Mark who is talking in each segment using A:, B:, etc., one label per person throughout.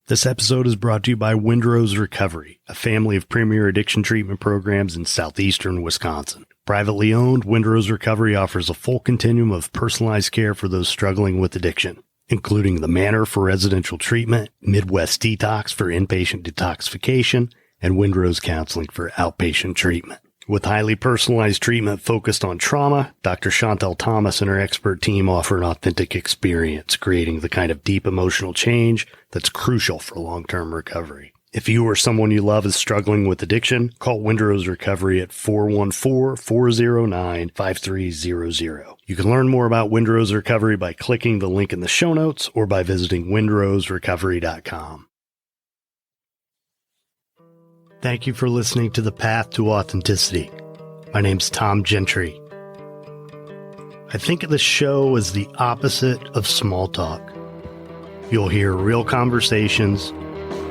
A: This episode is brought to you by Windrose Recovery, a family of premier addiction treatment programs in southeastern Wisconsin. Privately owned, Windrose Recovery offers a full continuum of personalized care for those struggling with addiction, including the Manor for residential treatment, Midwest Detox for inpatient detoxification, and Windrose Counseling for outpatient treatment. With highly personalized treatment focused on trauma, Dr. Chantel Thomas and her expert team offer an authentic experience, creating the kind of deep emotional change that's crucial for long-term recovery. If you or someone you love is struggling with addiction, call Windrose Recovery at 414-409-5300. You can learn more about Windrose Recovery by clicking the link in the show notes or by visiting windroserecovery.com. Thank you for listening to The Path to Authenticity. My name's Tom Gentry. I think of the show as the opposite of small talk. You'll hear real conversations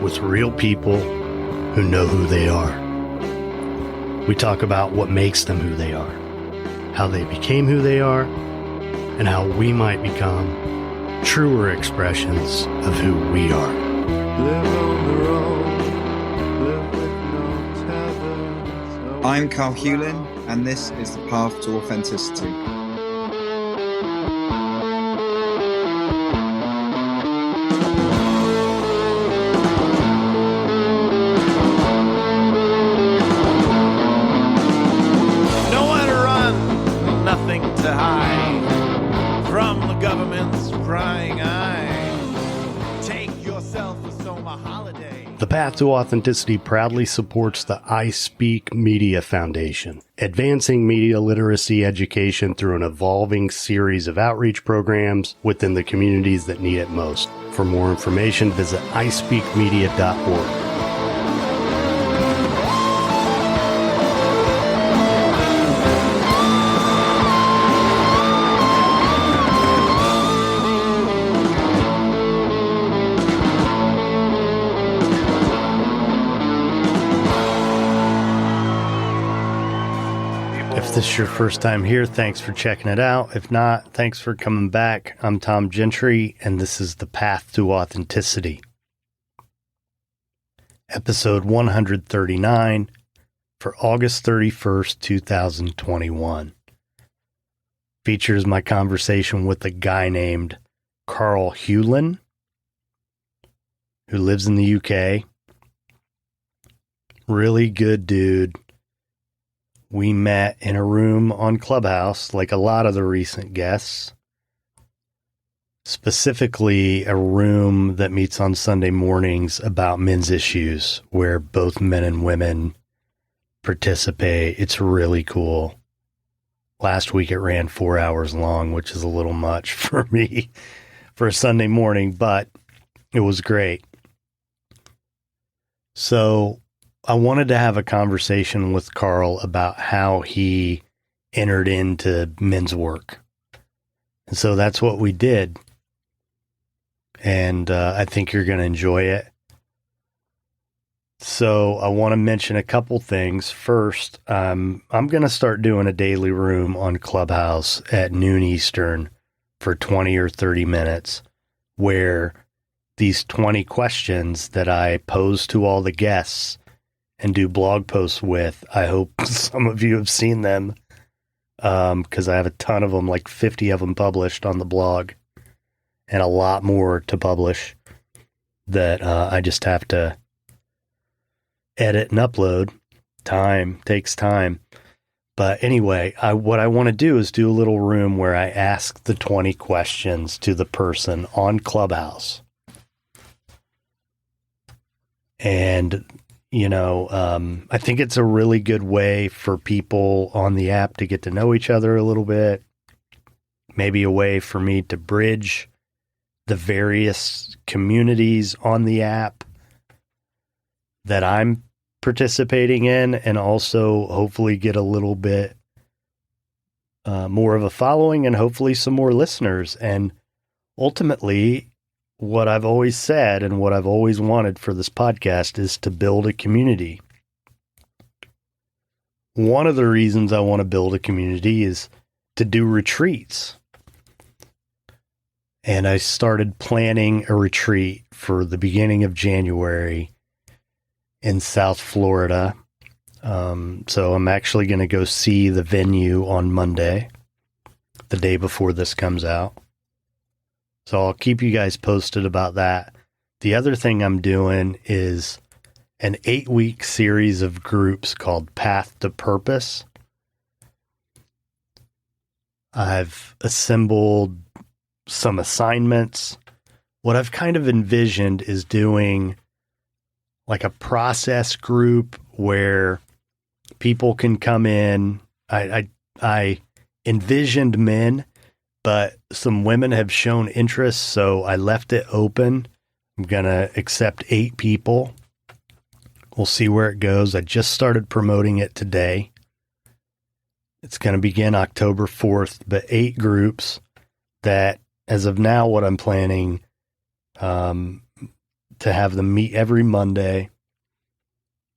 A: with real people who know who they are. We talk about what makes them who they are, how they became who they are, and how we might become truer expressions of who we are.
B: Live on the road.
C: I'm Carl Huelin, and this is The Path to Authenticity.
B: Nowhere to run, nothing to hide from the government's prying eye. Take yourself a summer holiday.
A: The Path to Authenticity proudly supports the I Speak Media Foundation, advancing media literacy education through an evolving series of outreach programs within the communities that need it most. For more information, visit ispeakmedia.org. If this is your first time here, thanks for checking it out. If not, thanks for coming back. I'm Tom Gentry, and this is The Path to Authenticity. Episode 139 for August 31st, 2021. Features my conversation with a guy named Carl Huelin, who lives in the UK. Really good dude. We met in a room on Clubhouse, like a lot of the recent guests. Specifically, a room that meets on Sunday mornings about men's issues, where both men and women participate. It's really cool. Last week it ran 4 hours long, which is a little much for me for a Sunday morning, but it was great. So I wanted to have a conversation with Carl about how he entered into men's work. And so that's what we did. And I think you're going to enjoy it. So I want to mention a couple things. First, I'm going to start doing a daily room on Clubhouse at noon Eastern for 20 or 30 minutes, where these 20 questions that I pose to all the guests and do blog posts with. I hope some of you have seen them, because I have a ton of them, like 50 of them published on the blog, and a lot more to publish that I just have to edit and upload. Time takes time. But anyway, what I want to do is do a little room where I ask the 20 questions to the person on Clubhouse. And I think it's a really good way for people on the app to get to know each other a little bit. Maybe a way for me to bridge the various communities on the app that I'm participating in, and also hopefully get a little bit more of a following and hopefully some more listeners. And ultimately, what I've always said and what I've always wanted for this podcast is to build a community. One of the reasons I want to build a community is to do retreats. And I started planning a retreat for the beginning of January in South Florida. So I'm actually going to go see the venue on Monday, the day before this comes out. So I'll keep you guys posted about that. The other thing I'm doing is an 8-week series of groups called Path to Purpose. I've assembled some assignments. What I've kind of envisioned is doing like a process group where people can come in. I envisioned men, but some women have shown interest, so I left it open. I'm going to accept 8 people. We'll see where it goes. I just started promoting it today. It's going to begin October 4th, but 8 groups that, as of now, what I'm planning to have them meet every Monday,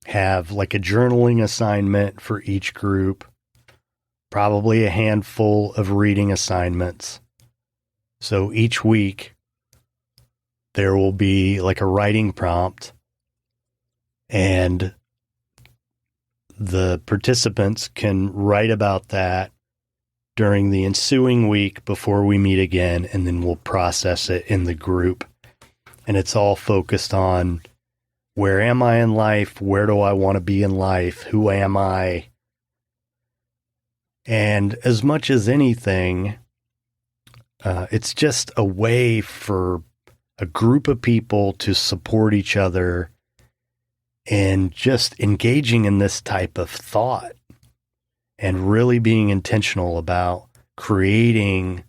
A: have like a journaling assignment for each group, probably a handful of reading assignments. So each week there will be like a writing prompt, and the participants can write about that during the ensuing week before we meet again, and then we'll process it in the group. And it's all focused on, where am I in life? Where do I want to be in life? Who am I? And as much as anything, it's just a way for a group of people to support each other and just engaging in this type of thought and really being intentional about creating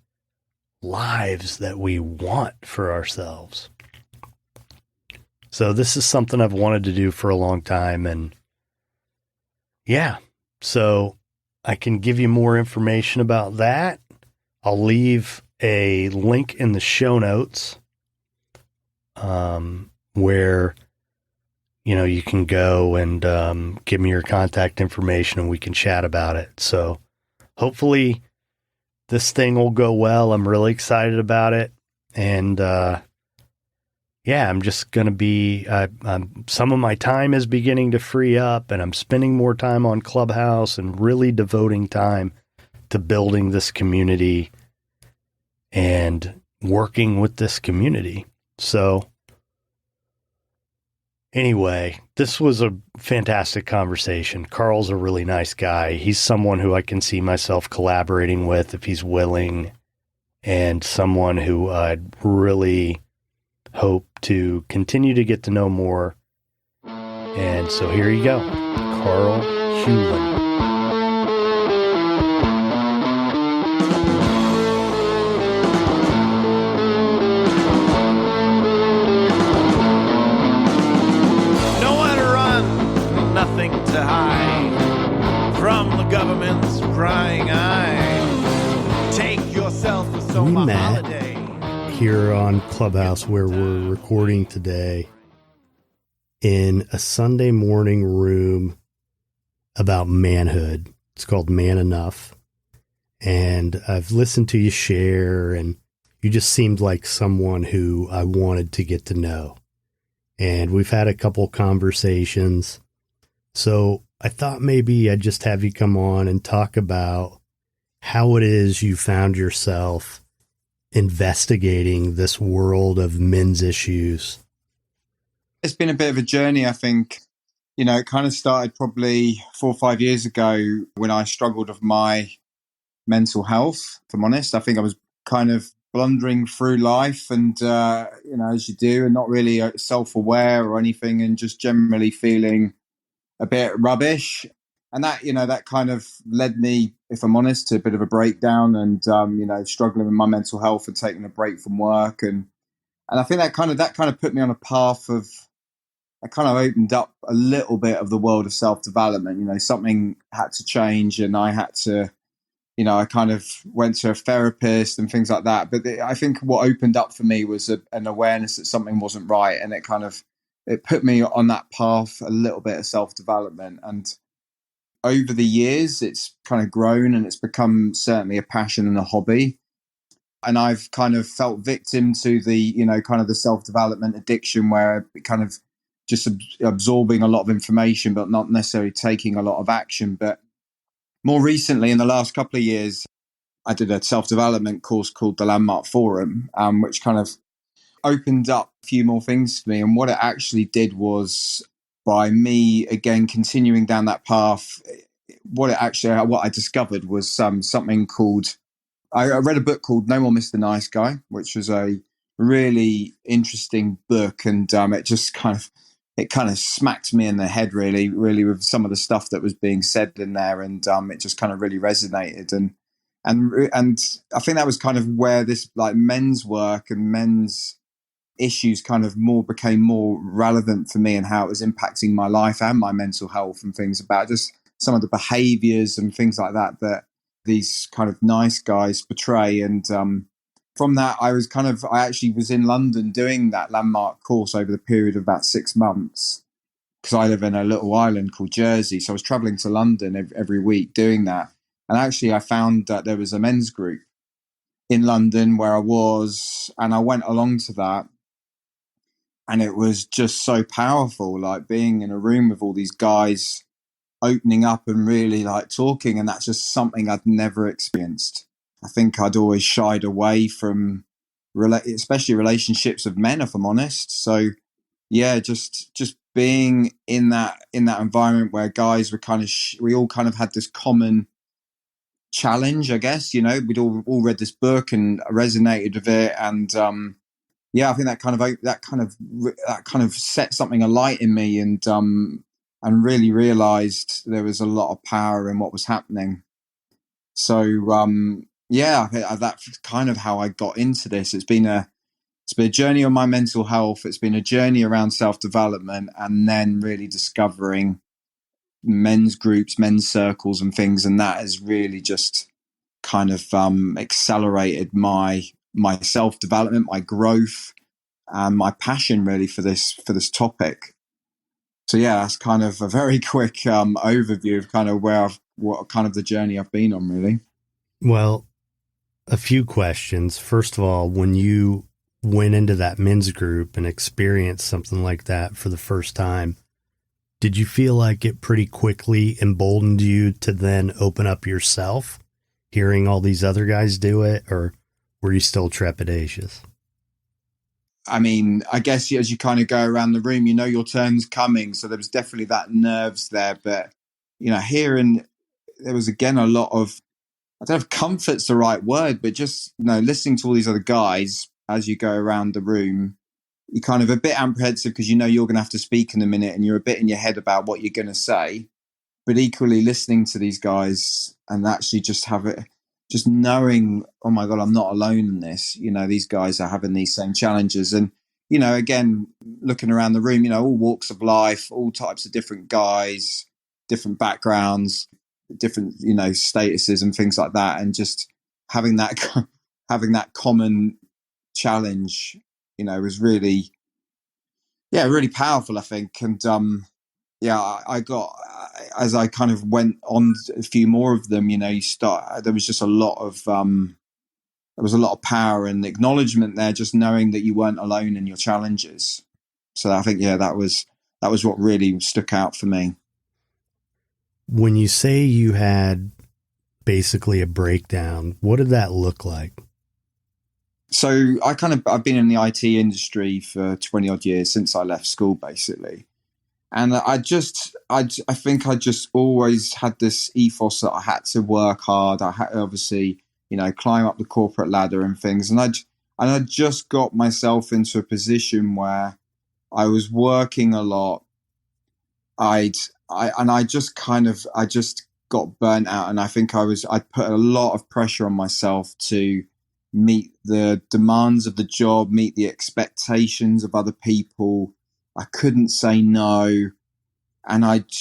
A: lives that we want for ourselves. So this is something I've wanted to do for a long time. And yeah, so I can give you more information about that. I'll leave a link in the show notes where, you know, you can go and give me your contact information and we can chat about it. So hopefully this thing will go well. I'm really excited about it. And yeah, I'm just going to be, some of my time is beginning to free up, and I'm spending more time on Clubhouse and really devoting time to building this community and working with this community. So anyway, this was a fantastic conversation. Carl's a really nice guy. He's someone who I can see myself collaborating with if he's willing, and someone who I'd really hope to continue to get to know more. And so here you go, Carl Huelin.
B: Nowhere to run, nothing to hide from the government's prying eye. Take yourself a summer holiday.
A: Here on Clubhouse, where we're recording today, in a Sunday morning room about manhood. It's called Man Enough. And I've listened to you share, and you just seemed like someone who I wanted to get to know. And we've had a couple conversations. So I thought maybe I'd just have you come on and talk about how it is you found yourself investigating this world of men's issues.
C: It's been a bit of a journey, I think. You know, it kind of started probably 4 or 5 years ago when I struggled with my mental health, if I'm honest. I think I was kind of blundering through life and, you know, as you do, and not really self-aware or anything, and just generally feeling a bit rubbish. And that, you know, that kind of led me, if I'm honest, to a bit of a breakdown and, you know, struggling with my mental health and taking a break from work. And I think that kind of put me on a path of, that kind of opened up a little bit of the world of self-development. You know, something had to change, and I had to, you know, I kind of went to a therapist and things like that. But I think what opened up for me was an awareness that something wasn't right. And it put me on that path, a little bit of self-development. And over the years, it's kind of grown, and it's become certainly a passion and a hobby. And I've kind of felt victim to the, you know, kind of the self-development addiction where it kind of just absorbing a lot of information, but not necessarily taking a lot of action. But more recently, in the last couple of years, I did a self-development course called the Landmark Forum, which kind of opened up a few more things for me. And what it actually did was, by me, again, continuing down that path, what I discovered was something called, I read a book called No More Mr. Nice Guy, which was a really interesting book. And it kind of smacked me in the head, really, with some of the stuff that was being said in there. And it just kind of really resonated. And I think that was kind of where this like men's work and men's issues kind of became more relevant for me, and how it was impacting my life and my mental health, and things about just some of the behaviors and things like that these kind of nice guys portray. And from that, I actually was in London doing that Landmark course over the period of about 6 months, because I live in a little island called Jersey. So I was traveling to London every week doing that. And actually I found that there was a men's group in London where I was, and I went along to that. And it was just so powerful, like being in a room with all these guys opening up and really like talking. And that's just something I'd never experienced. I think I'd always shied away from especially relationships of men, if I'm honest. So yeah, just being in that environment where guys were kind of, we all kind of had this common challenge, I guess, you know, we'd all read this book and resonated with it. And, yeah, I think that kind of set something alight in me, and really realized there was a lot of power in what was happening. So yeah, that's kind of how I got into this. It's been a journey on my mental health. It's been a journey around self-development, and then really discovering men's groups, men's circles and things. And that has really just kind of accelerated my self-development, my growth, and my passion really for this topic. So yeah, that's kind of a very quick overview of kind of what kind of the journey I've been on, really.
A: Well, a few questions. First of all, when you went into that men's group and experienced something like that for the first time, did you feel like it pretty quickly emboldened you to then open up yourself, hearing all these other guys do it, or were you still trepidatious?
C: I mean, I guess as you kind of go around the room, you know your turn's coming. So there was definitely that nerves there. But, you know, there was again a lot of, I don't know if comfort's the right word, but just, you know, listening to all these other guys as you go around the room, you're kind of a bit apprehensive because you know you're going to have to speak in a minute, and you're a bit in your head about what you're going to say. But equally listening to these guys and actually just knowing, oh my God, I'm not alone in this. You know, these guys are having these same challenges. And, you know, again, looking around the room, you know, all walks of life, all types of different guys, different backgrounds, different, you know, statuses and things like that. And just having that common challenge, you know, was really powerful, I think. And, yeah, I got, as I kind of went on a few more of them, you know, there was just a lot of, there was a lot of power and acknowledgement there, just knowing that you weren't alone in your challenges. So I think, yeah, that was what really stuck out for me.
A: When you say you had basically a breakdown, what did that look like?
C: So I've been in the IT industry for 20 odd years since I left school, basically. And I think I just always had this ethos that I had to work hard. I had to obviously, you know, climb up the corporate ladder and things. And I just got myself into a position where I was working a lot. I just got burnt out. And I think I put a lot of pressure on myself to meet the demands of the job, meet the expectations of other people. I couldn't say no. And I'd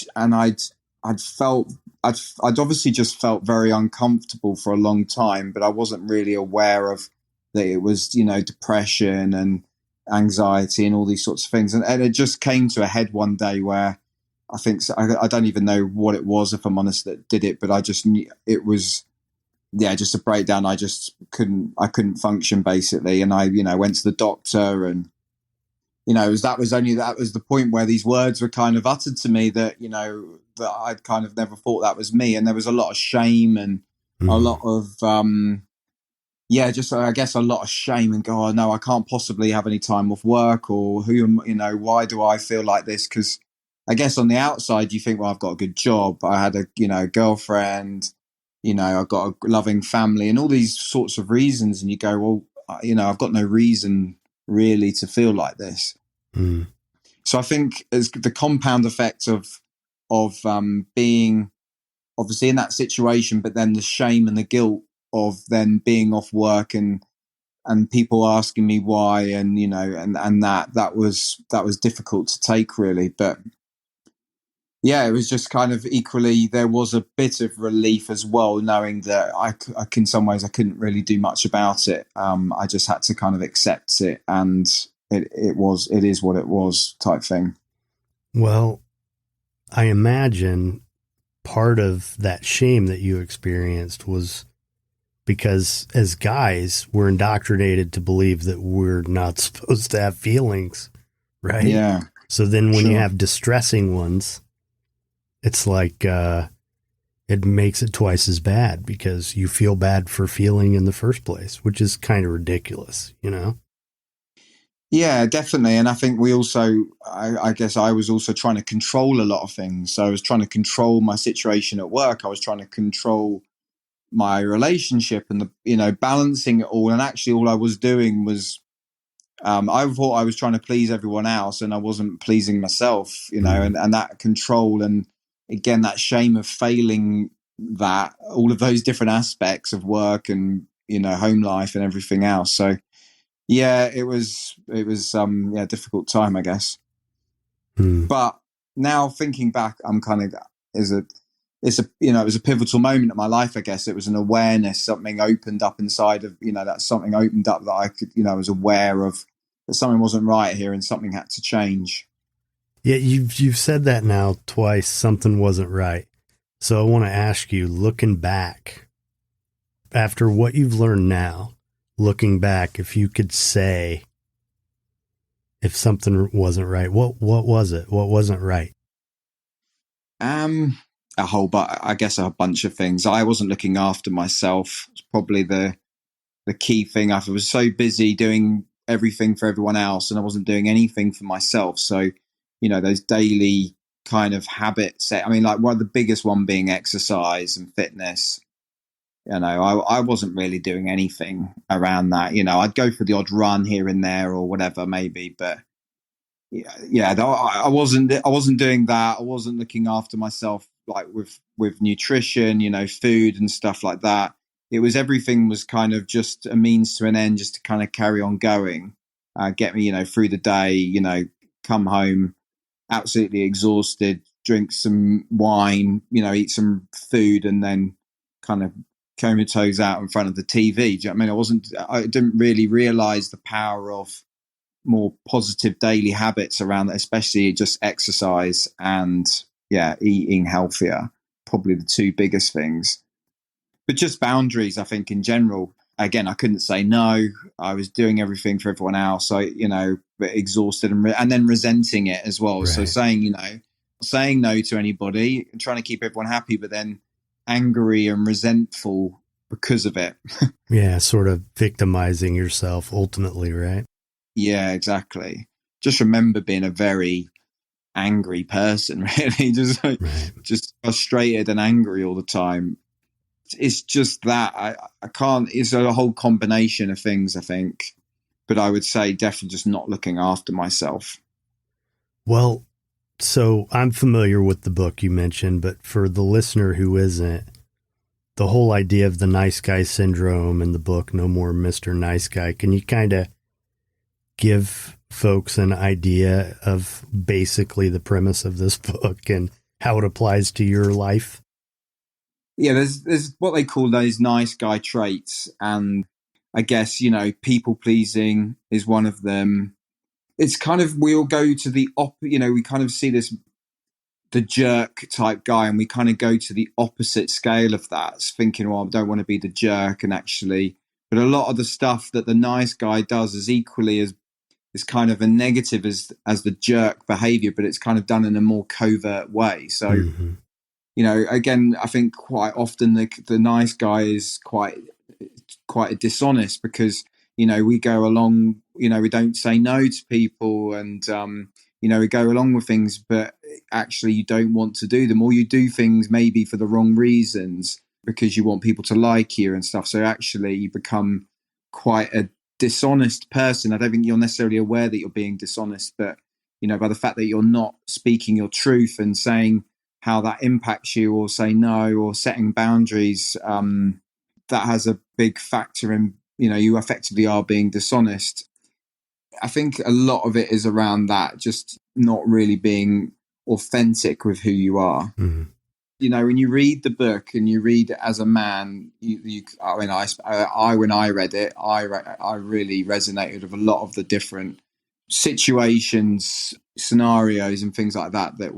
C: obviously just felt very uncomfortable for a long time, but I wasn't really aware of that it was, you know, depression and anxiety and all these sorts of things. And it just came to a head one day where I don't even know what it was, if I'm honest, that did it, but I just knew it was just a breakdown. I couldn't function basically. And I, went to the doctor, and, that was the point where these words were kind of uttered to me that, that I'd kind of never thought that was me. And there was a lot of shame and a lot of, just, I guess, a lot of shame, and go, oh no, I can't possibly have any time off work, or why do I feel like this? Because I guess on the outside you think, well, I've got a good job. I had a, girlfriend, I've got a loving family, and all these sorts of reasons. And you go, well, I've got no reason really to feel like this. So I think as the compound effect of being obviously in that situation, but then the shame and the guilt of then being off work and people asking me why, and that was difficult to take really. But yeah, it was just kind of equally, there was a bit of relief as well, knowing that I in some ways I couldn't really do much about it. I just had to kind of accept it, and it is what it was type thing.
A: Well, I imagine part of that shame that you experienced was because as guys, we're indoctrinated to believe that we're not supposed to have feelings, right?
C: Yeah.
A: So then when you have distressing ones, it's like it makes it twice as bad because you feel bad for feeling in the first place, which is kind of ridiculous,
C: Yeah, definitely. And I think we also, I guess I was also trying to control a lot of things. So I was trying to control my situation at work. I was trying to control my relationship and balancing it all. And actually all I was doing was, I thought I was trying to please everyone else, and I wasn't pleasing myself, and that control, and again, that shame of failing, that all of those different aspects of work and, home life and everything else. So yeah, it was a difficult time, I guess. But now thinking back, I'm kind of, it was a pivotal moment in my life, I guess. It was an awareness, something opened up inside of, that something opened up that I could, I was aware of that something wasn't right here and something had to change.
A: Yeah, you've said that now twice, something wasn't right. So I want to ask you, looking back, after what you've learned now, looking back, if you could say if something wasn't right, what was it? What wasn't right?
C: I guess a bunch of things. I wasn't looking after myself. It's probably the key thing. I was so busy doing everything for everyone else, and I wasn't doing anything for myself. So, those daily kind of habits. I mean, like one of the biggest one being exercise and fitness. I wasn't really doing anything around that. I'd go for the odd run here and there or whatever, maybe, but yeah, I wasn't doing that. I wasn't looking after myself, like with nutrition, food and stuff like that. Everything was kind of just a means to an end, just to kind of carry on going, get me, through the day, come home absolutely exhausted, drink some wine, eat some food, and then kind of comatose out in front of the TV. Do you know what I mean? I didn't really realize the power of more positive daily habits around that, especially just exercise and eating healthier, probably the two biggest things. But just boundaries, I think, in general. Again, I couldn't say no. I was doing everything for everyone else. But exhausted and then resenting it as well. Right. So saying no to anybody and trying to keep everyone happy, but then angry and resentful because of it.
A: Yeah, sort of victimizing yourself ultimately, right?
C: Yeah, exactly. Just remember being a very angry person, really, just frustrated and angry all the time. It's just that I can't. It's a whole combination of things, I think. But I would say definitely just not looking after myself.
A: Well, so I'm familiar with the book you mentioned, but for the listener who isn't, the whole idea of the nice guy syndrome in the book, No More Mr. Nice Guy, can you kind of give folks an idea of basically the premise of this book and how it applies to your life?
C: Yeah, there's what they call those nice guy traits. And I guess, people pleasing is one of them. It's kind of, we all go to the we kind of see this the jerk type guy, and we kind of go to the opposite scale of that, thinking, well, I don't want to be the jerk, and actually, but a lot of the stuff that the nice guy does is equally as is kind of a negative as the jerk behavior, but it's kind of done in a more covert way. So, you know, again, I think quite often the nice guy is quite dishonest, because, you know, we go along, you know, we don't say no to people, and you know, we go along with things, but actually you don't want to do them, or you do things maybe for the wrong reasons because you want people to like you and stuff. So actually you become quite a dishonest person. I don't think you're necessarily aware that you're being dishonest, but, you know, by the fact that you're not speaking your truth and saying how that impacts you, or say no, or setting boundaries, that has a big factor in, you know, you effectively are being dishonest. I think a lot of it is around that, just not really being authentic with who you are. You know, when you read the book and you read it as a man, I mean, when I read it, I really resonated with a lot of the different situations, scenarios, and things like that that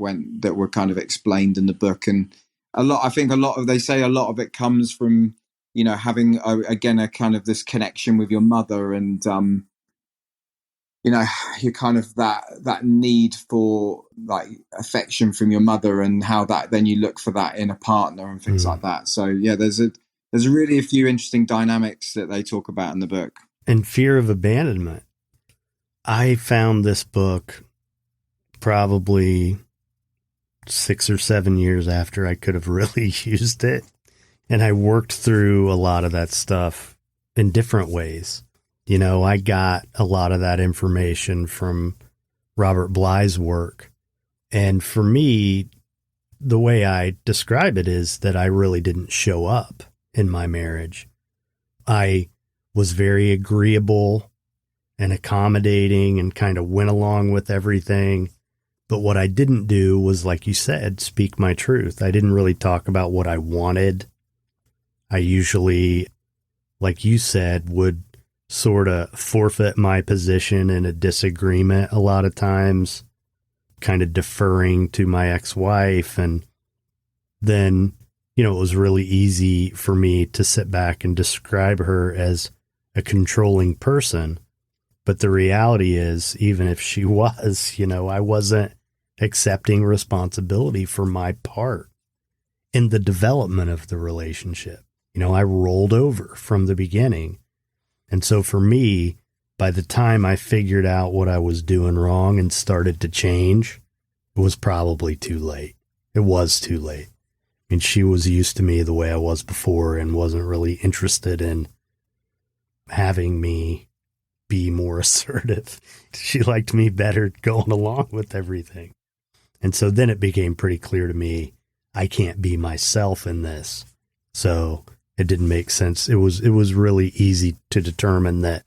C: were kind of explained in the book. And they say a lot of it comes from, you know, having a kind of this connection with your mother, and you know, you kind of that need for like affection from your mother, and how that then you look for that in a partner and things like that. So yeah, there's really a few interesting dynamics that they talk about in the book.
A: And fear of abandonment. I found this book probably 6 or 7 years after I could have really used it. And I worked through a lot of that stuff in different ways. You know, I got a lot of that information from Robert Bly's work. And for me, the way I describe it is that I really didn't show up in my marriage. I was very agreeable and accommodating and kind of went along with everything. But what I didn't do was, like you said, speak my truth. I didn't really talk about what I wanted. I usually, like you said, would sort of forfeit my position in a disagreement a lot of times, kind of deferring to my ex-wife. And then, you know, it was really easy for me to sit back and describe her as a controlling person. But the reality is, even if she was, you know, I wasn't accepting responsibility for my part in the development of the relationship. You know, I rolled over from the beginning. And so for me, by the time I figured out what I was doing wrong and started to change, it was probably too late. It was too late. I mean, she was used to me the way I was before and wasn't really interested in having me be more assertive. She liked me better going along with everything. And so then it became pretty clear to me, I can't be myself in this. So it didn't make sense. It was really easy to determine that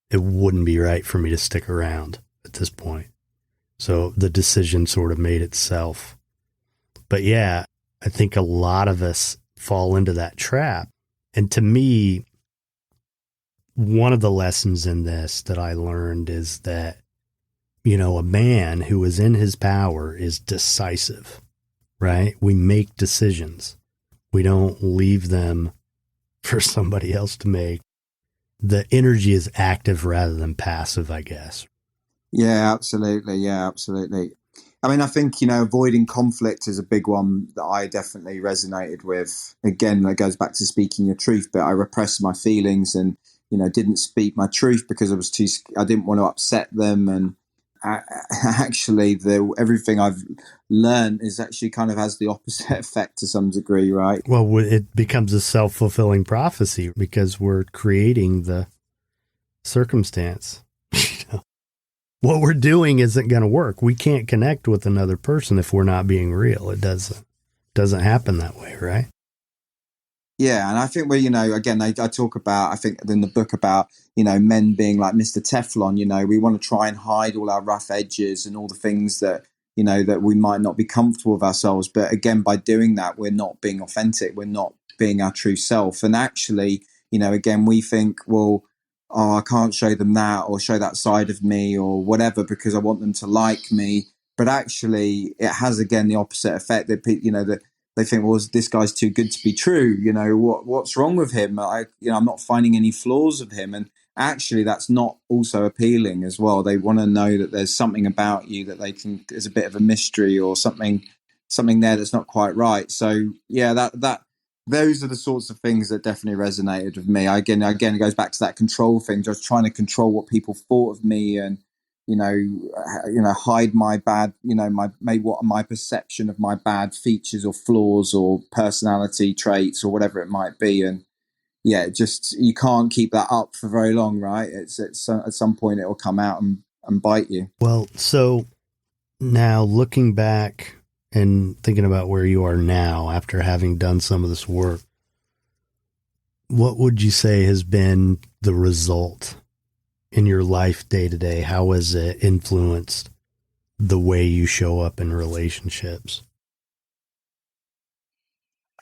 A: it wouldn't be right for me to stick around at this point. So the decision sort of made itself. But yeah, I think a lot of us fall into that trap. And to me, one of the lessons in this that I learned is that, you know, a man who is in his power is decisive, right? We make decisions. We don't leave them for somebody else to make. The energy is active rather than passive, I guess.
C: Yeah, absolutely. Yeah, absolutely. I mean, I think, you know, avoiding conflict is a big one that I definitely resonated with. Again, that goes back to speaking your truth, but I repressed my feelings and, you know, didn't speak my truth because I didn't want to upset them. And everything I've learned is actually kind of has the opposite effect to some degree, right?
A: Well, it becomes a self-fulfilling prophecy because we're creating the circumstance. What we're doing isn't going to work. We can't connect with another person if we're not being real. It doesn't happen that way, right?
C: Yeah, and I think you know, again, I talk about, I think in the book about, you know, men being like Mr. Teflon. You know, we want to try and hide all our rough edges and all the things that, you know, that we might not be comfortable with ourselves. But again, by doing that, we're not being authentic. We're not being our true self. And actually, you know, again, we think, well, oh, I can't show them that or show that side of me or whatever because I want them to like me. but actually it has, again, the opposite effect that that they think, well, this guy's too good to be true. What's wrong with him? I'm not finding any flaws of him. And actually that's not also appealing as well. They want to know that there's something about you that there's a bit of a mystery or something there that's not quite right. So yeah, that those are the sorts of things that definitely resonated with me. Again, it goes back to that control thing, just trying to control what people thought of me and, hide my bad, my perception of my bad features or flaws or personality traits or whatever it might be. And yeah, you can't keep that up for very long, right? It's at some point it will come out and bite you.
A: Well, so now looking back and thinking about where you are now after having done some of this work, what would you say has been the result in your life day to day? How has it influenced the way you show up in relationships?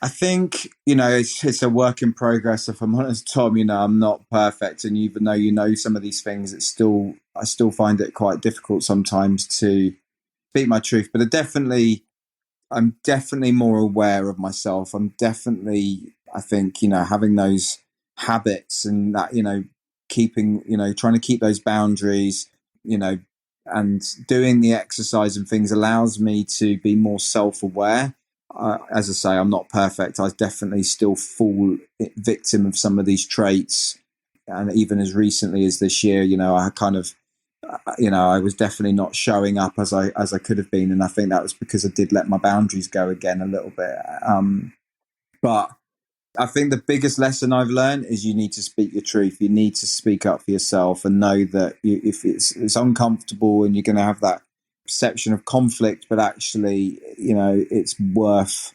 C: I think, it's a work in progress. If I'm honest, Tom, I'm not perfect. And even though some of these things, I still find it quite difficult sometimes to speak my truth. But I'm definitely more aware of myself. I'm definitely, I think, having those habits and that, keeping, trying to keep those boundaries, and doing the exercise and things allows me to be more self-aware. As I say, I'm not perfect. I definitely still fall victim of some of these traits. And even as recently as this year, I kind of, I was definitely not showing up as I could have been. And I think that was because I did let my boundaries go again a little bit. But I think the biggest lesson I've learned is you need to speak your truth. You need to speak up for yourself and know that if it's uncomfortable and you're going to have that perception of conflict, but actually, it's worth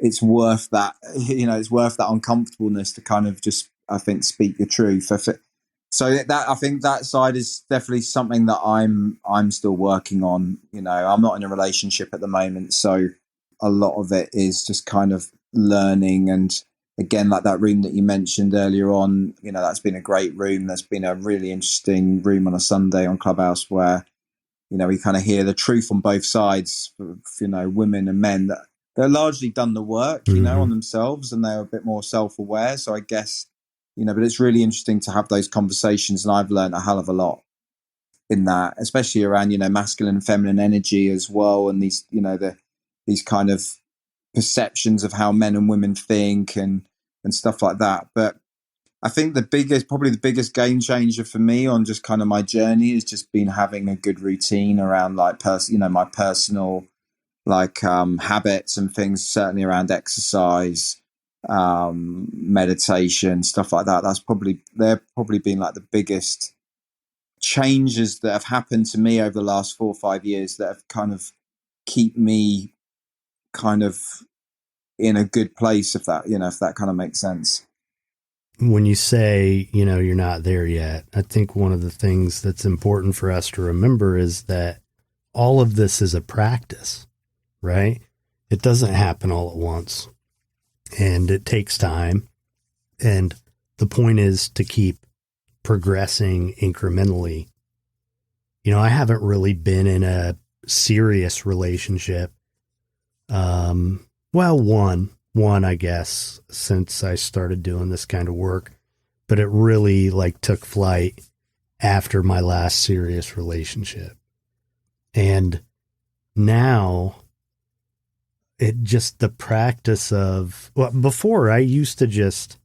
C: that, it's worth that uncomfortableness to kind of just, I think, speak your truth. So I think that side is definitely something that I'm still working on. I'm not in a relationship at the moment, so a lot of it is just kind of learning. And again, like that room that you mentioned earlier on, that's been a great room. There's been a really interesting room on a Sunday on Clubhouse where, we kind of hear the truth on both sides, women and men that they're largely done the work, on themselves, and they're a bit more self-aware. So I guess, but it's really interesting to have those conversations. And I've learned a hell of a lot in that, especially around, masculine and feminine energy as well. And these, these kind of perceptions of how men and women think and stuff like that. But I think probably the biggest game changer for me on just kind of my journey has just been having a good routine around my personal habits and things, certainly around exercise, meditation, stuff like that. They're probably been like the biggest changes that have happened to me over the last 4 or 5 years that have kind of keep me kind of in a good place, if that kind of makes sense.
A: When you say, you're not there yet, I think one of the things that's important for us to remember is that all of this is a practice, right? It doesn't happen all at once, and it takes time. And the point is to keep progressing incrementally. I haven't really been in a serious relationship. One, I guess, since I started doing this kind of work, but it really took flight after my last serious relationship. And now the practice of, before I used to just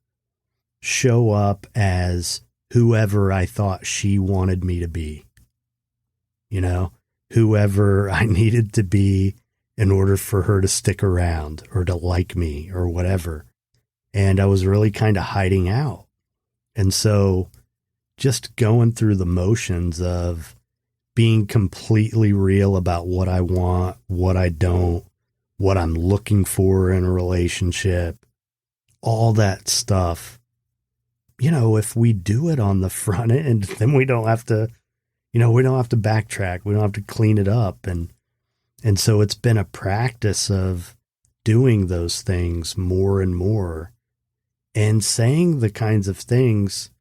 A: show up as whoever I thought she wanted me to be, whoever I needed to be in order for her to stick around or to like me or whatever. And I was really kind of hiding out. And so just going through the motions of being completely real about what I want, what I don't, what I'm looking for in a relationship, all that stuff. If we do it on the front end, then we don't have to, we don't have to backtrack. We don't have to clean it up. And so it's been a practice of doing those things more and more and saying the kinds of things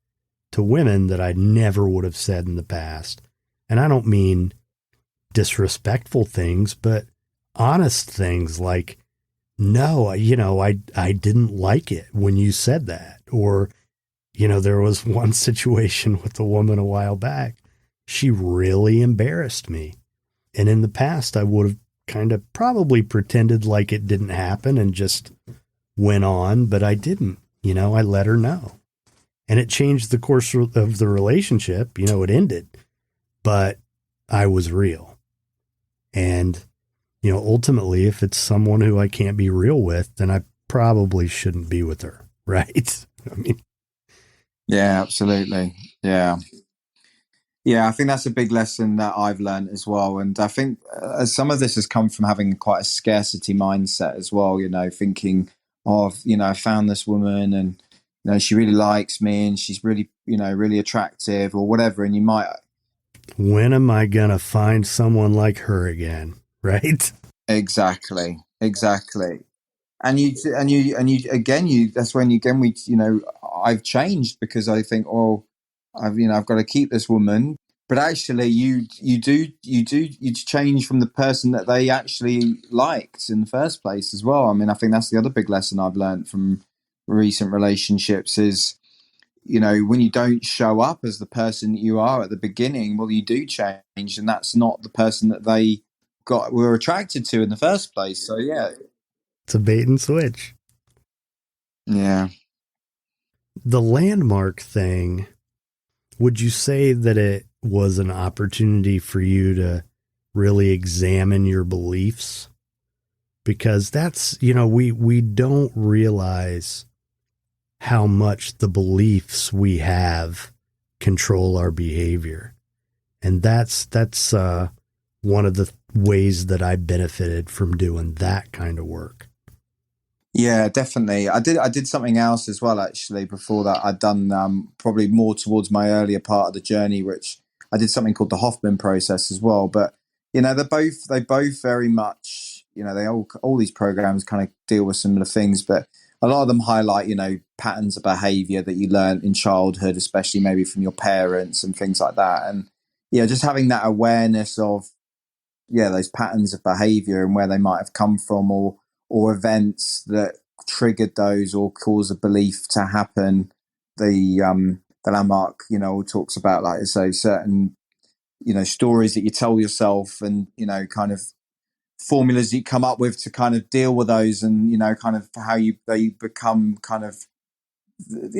A: to women that I never would have said in the past. And I don't mean disrespectful things, but honest things like, no, I didn't like it when you said that. Or, there was one situation with a woman a while back. She really embarrassed me. And in the past, I would have kind of probably pretended like it didn't happen and just went on, but I didn't. I let her know. And it changed the course of the relationship. It ended. But I was real. And, ultimately, if it's someone who I can't be real with, then I probably shouldn't be with her. Right?
C: Yeah, absolutely. Yeah. Yeah, I think that's a big lesson that I've learned as well. And I think some of this has come from having quite a scarcity mindset as well, thinking of, I found this woman and, she really likes me and she's really, really attractive or whatever. And you might.
A: When am I going to find someone like her again? Right?
C: Exactly. And that's when I've changed because I think, I've got to keep this woman. But actually you change from the person that they actually liked in the first place as well. I mean, I think that's the other big lesson I've learned from recent relationships is, when you don't show up as the person that you are at the beginning, well, you do change, and that's not the person that they were attracted to in the first place. So yeah.
A: It's a bait and switch.
C: Yeah.
A: The landmark thing, would you say that it was an opportunity for you to really examine your beliefs? Because that's, we don't realize how much the beliefs we have control our behavior. And that's one of the ways that I benefited from doing that kind of work.
C: Yeah, definitely. I did something else as well, actually, before that. I'd done probably more towards my earlier part of the journey, which I did something called the Hoffman process as well. But, they both very much, they all these programs kind of deal with similar things, but a lot of them highlight, patterns of behavior that you learn in childhood, especially maybe from your parents and things like that. And just having that awareness of, those patterns of behavior and where they might have come from or events that triggered those or caused a belief to happen. The landmark, talks about, like I say, certain, stories that you tell yourself and, kind of formulas you come up with to kind of deal with those and, kind of how they become kind of,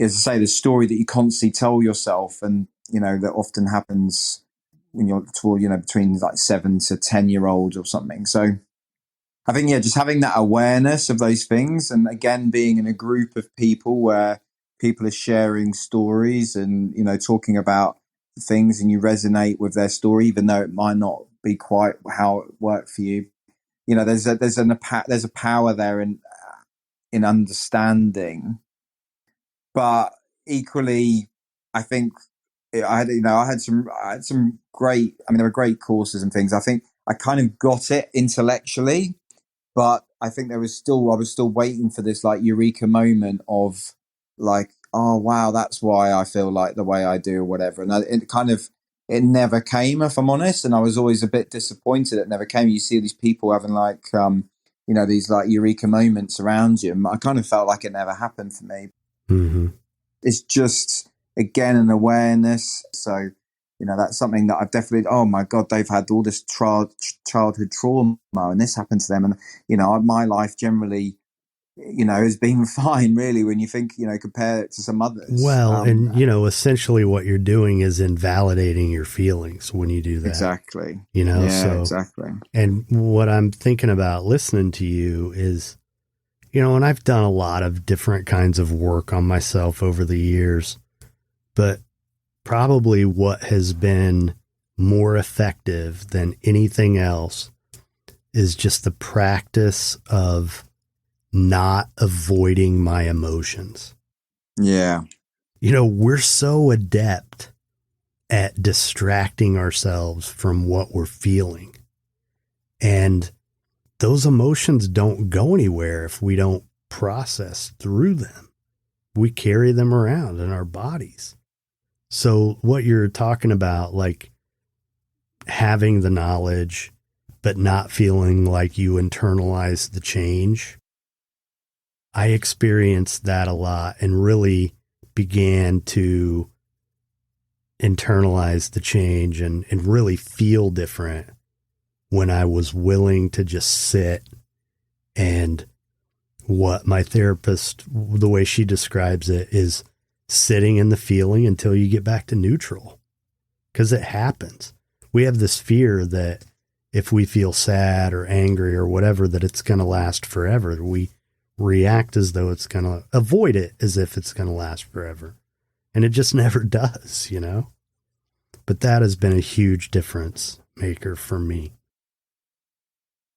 C: as I say, the story that you constantly tell yourself and, that often happens when you're between like 7 to 10-year-olds or something. So I think, just having that awareness of those things and again, being in a group of people where people are sharing stories and, talking about things and you resonate with their story, even though it might not be quite how it worked for you. There's a power there in understanding, but equally, I think I had some great. I mean, there were great courses and things. I think I kind of got it intellectually, but I think I was still waiting for this like eureka moment of like, oh wow, that's why I feel like the way I do or whatever. And it never came, if I'm honest. And I was always a bit disappointed it never came. You see these people having like, these like eureka moments around you. And I kind of felt like it never happened for me.
A: Mm-hmm.
C: It's just, again, an awareness. So, that's something that I've definitely, oh my God, they've had all this childhood trauma and this happened to them. And, my life generally, has been fine, really, when you think, compare it to some others.
A: Well, and, essentially what you're doing is invalidating your feelings when you do that.
C: Exactly.
A: So,
C: exactly.
A: And what I'm thinking about listening to you is, and I've done a lot of different kinds of work on myself over the years, but probably what has been more effective than anything else is just the practice of not avoiding my emotions.
C: Yeah.
A: We're so adept at distracting ourselves from what we're feeling. And those emotions don't go anywhere if we don't process through them. We carry them around in our bodies. So what you're talking about, like having the knowledge, but not feeling like you internalize the change. I experienced that a lot and really began to internalize the change and really feel different when I was willing to just sit. And what my therapist, the way she describes it, is sitting in the feeling until you get back to neutral. Because it happens. We have this fear that if we feel sad or angry or whatever, that it's going to last forever. We react as though it's going to avoid it, as if it's going to last forever. And it just never does, you know? But that has been a huge difference maker for me.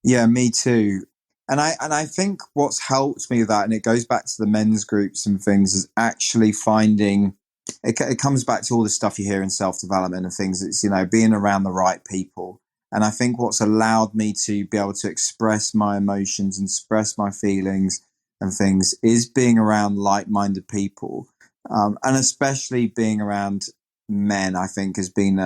C: Yeah, me too. And I think what's helped me with that, and it goes back to the men's groups and things, is actually finding, it comes back to all the stuff you hear in self-development and things. It's, you know, being around the right people. And I think what's allowed me to be able to express my emotions and express my feelings and things is being around like-minded people. And especially being around men, I think, has been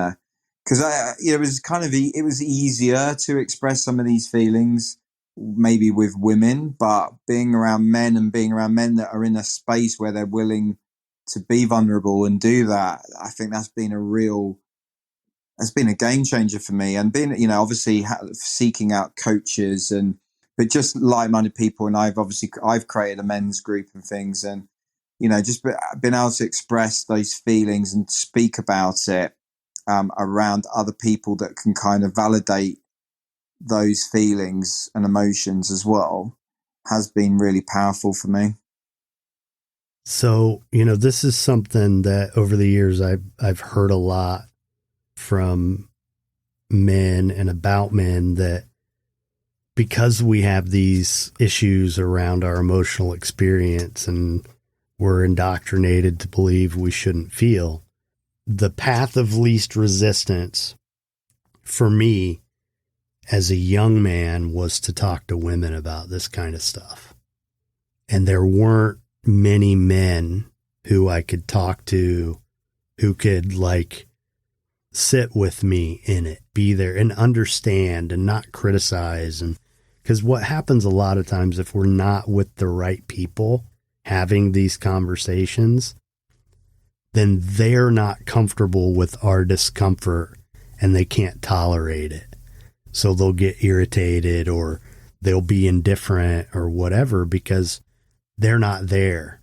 C: because it was kind of, it was easier to express some of these feelings maybe with women, but being around men and being around men that are in a space where they're willing to be vulnerable and do that, I think that's been a game changer for me. And being, you know, obviously seeking out coaches but just like-minded people. And I've created a men's group and things, and, you know, just been able to express those feelings and speak about it around other people that can kind of validate those feelings and emotions as well has been really powerful for me.
A: So, you know, this is something that over the years I've heard a lot from men and about men, that because we have these issues around our emotional experience and we're indoctrinated to believe we shouldn't feel, the path of least resistance for me as a young man was to talk to women about this kind of stuff. And there weren't many men who I could talk to who could like sit with me in it, be there and understand and not criticize. And because what happens a lot of times, if we're not with the right people having these conversations, then they're not comfortable with our discomfort and they can't tolerate it. So they'll get irritated or they'll be indifferent or whatever because they're not there.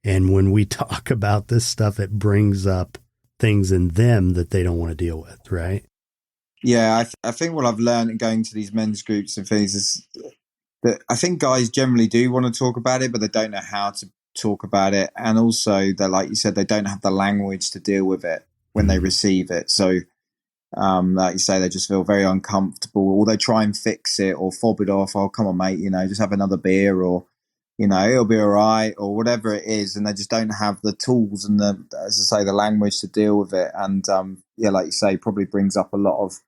A: And when we talk about this stuff, it brings up things in them that they don't want to deal with, right?
C: Yeah, I think what I've learned in going to these men's groups and things is that I think guys generally do want to talk about it, but they don't know how to talk about it. And also, they're, like you said, they don't have the language to deal with it when they receive it. So, like you say, they just feel very uncomfortable, or they try and fix it or fob it off. Oh, come on, mate, you know, just have another beer, or, you know, it'll be all right, or whatever it is. And they just don't have the tools and the, as I say, the language to deal with it. And yeah, like you say, probably brings up a lot of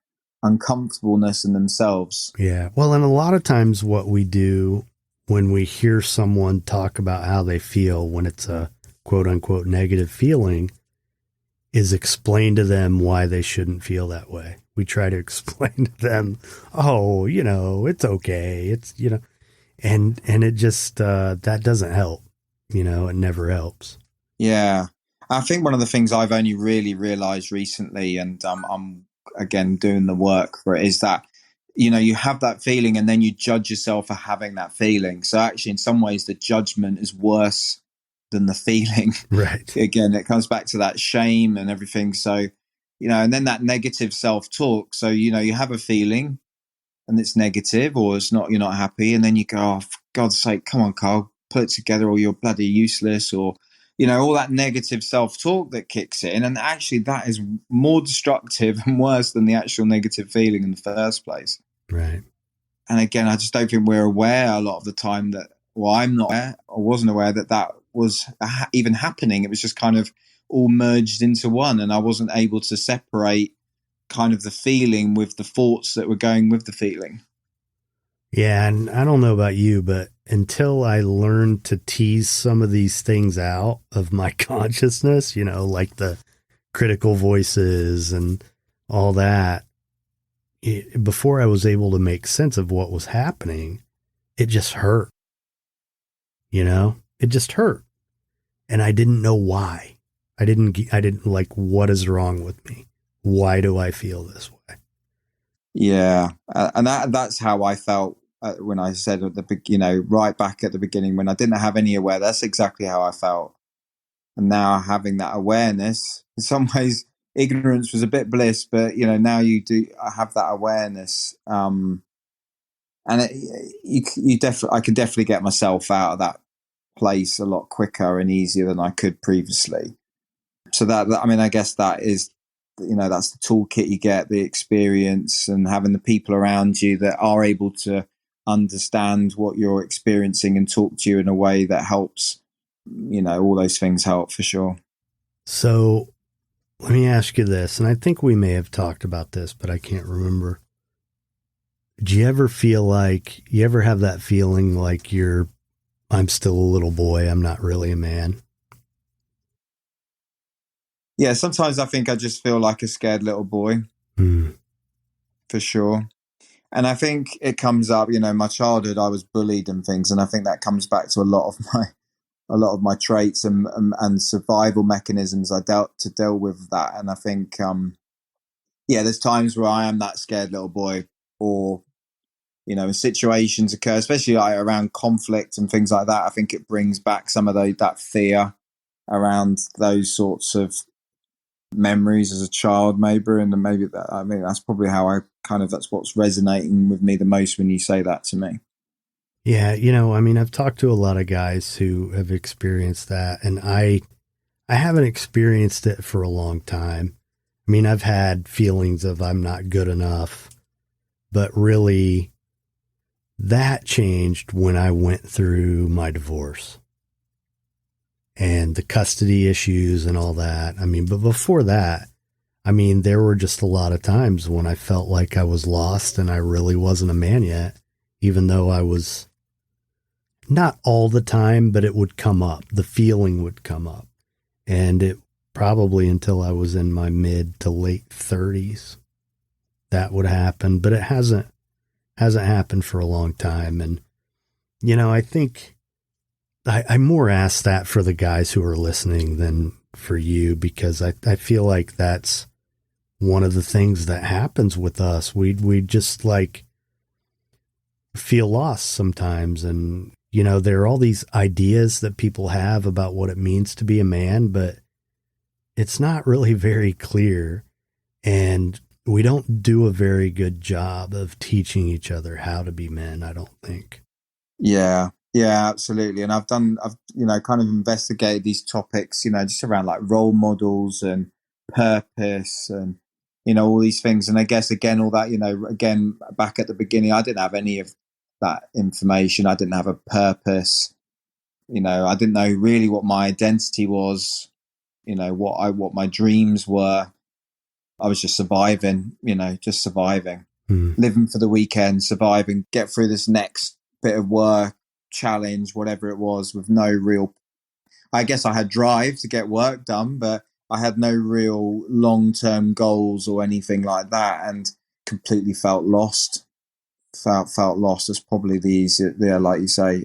C: uncomfortableness in themselves.
A: Yeah. Well, and a lot of times what we do when we hear someone talk about how they feel when it's a quote unquote negative feeling is explain to them why they shouldn't feel that way. We try to explain to them, oh, you know, it's okay. It's, you know, and it just, that doesn't help, you know, it never helps.
C: Yeah. I think one of the things I've only really realized recently, and I'm again doing the work for it, is that, you know, you have that feeling and then you judge yourself for having that feeling. So actually, in some ways, the judgment is worse than the feeling.
A: Right.
C: Again, it comes back to that shame and everything. So, you know, and then that negative self-talk. So, you know, you have a feeling and it's negative, or it's not, you're not happy. And then you go, oh, for God's sake, come on, Carl, put it together, or you're bloody useless, or, you know, all that negative self-talk that kicks in. And actually that is more destructive and worse than the actual negative feeling in the first place.
A: Right.
C: And again, I just don't think we're aware a lot of the time that, well, I'm not aware, or wasn't aware that was even happening. It was just kind of all merged into one. And I wasn't able to separate kind of the feeling with the thoughts that were going with the feeling.
A: Yeah. And I don't know about you, but until I learned to tease some of these things out of my consciousness, you know, like the critical voices and all that, before I was able to make sense of what was happening, it just hurt. It just hurt. And I didn't know why. I didn't like, what is wrong with me? Why do I feel this way?
C: Yeah. And that's how I felt when I said at the right back at the beginning, when I didn't have any awareness. That's exactly how I felt. And now having that awareness, in some ways, ignorance was a bit bliss, but now you do have that awareness. And I can definitely get myself out of that place a lot quicker and easier than I could previously. So I guess that is, that's the toolkit you get, the experience, and having the people around you that are able to understand what you're experiencing and talk to you in a way that helps. All those things help for sure.
A: So let me ask you this, and I think we may have talked about this, but I can't remember. Do you ever have that feeling like I'm still a little boy, I'm not really a man?
C: Yeah, sometimes I think I just feel like a scared little boy, for sure. And I think it comes up, my childhood, I was bullied and things, and I think that comes back to a lot of my traits and survival mechanisms I deal with that. And I think, there's times where I am that scared little boy, or, situations occur, especially like around conflict and things like that. I think it brings back some of that fear around those sorts of memories as a child, maybe. And maybe that's probably how that's what's resonating with me the most when you say that to me.
A: Yeah, I've talked to a lot of guys who have experienced that, and I haven't experienced it for a long time. I've had feelings of I'm not good enough, but really that changed when I went through my divorce and the custody issues and all that. But before that, there were just a lot of times when I felt like I was lost and I really wasn't a man yet, even though I was. Not all the time, but it would come up. The feeling would come up. And it probably until I was in my mid to late 30s, that would happen. But it hasn't happened for a long time. And, I think I more ask that for the guys who are listening than for you, because I feel like that's one of the things that happens with us. We just feel lost sometimes. And, there are all these ideas that people have about what it means to be a man, but it's not really very clear. And we don't do a very good job of teaching each other how to be men, I don't think.
C: Yeah, absolutely. And I've kind of investigated these topics, just around like role models and purpose and, all these things. And I guess, again, all that, again, back at the beginning, I didn't have any of that information. I didn't have a purpose. I didn't know really what my identity was, what my dreams were. I was just surviving, living for the weekend, surviving, get through this next bit of work, challenge, whatever it was, with no real, I guess I had drive to get work done, but I had no real long-term goals or anything like that, and completely felt lost. Felt lost is probably the easier, like you say,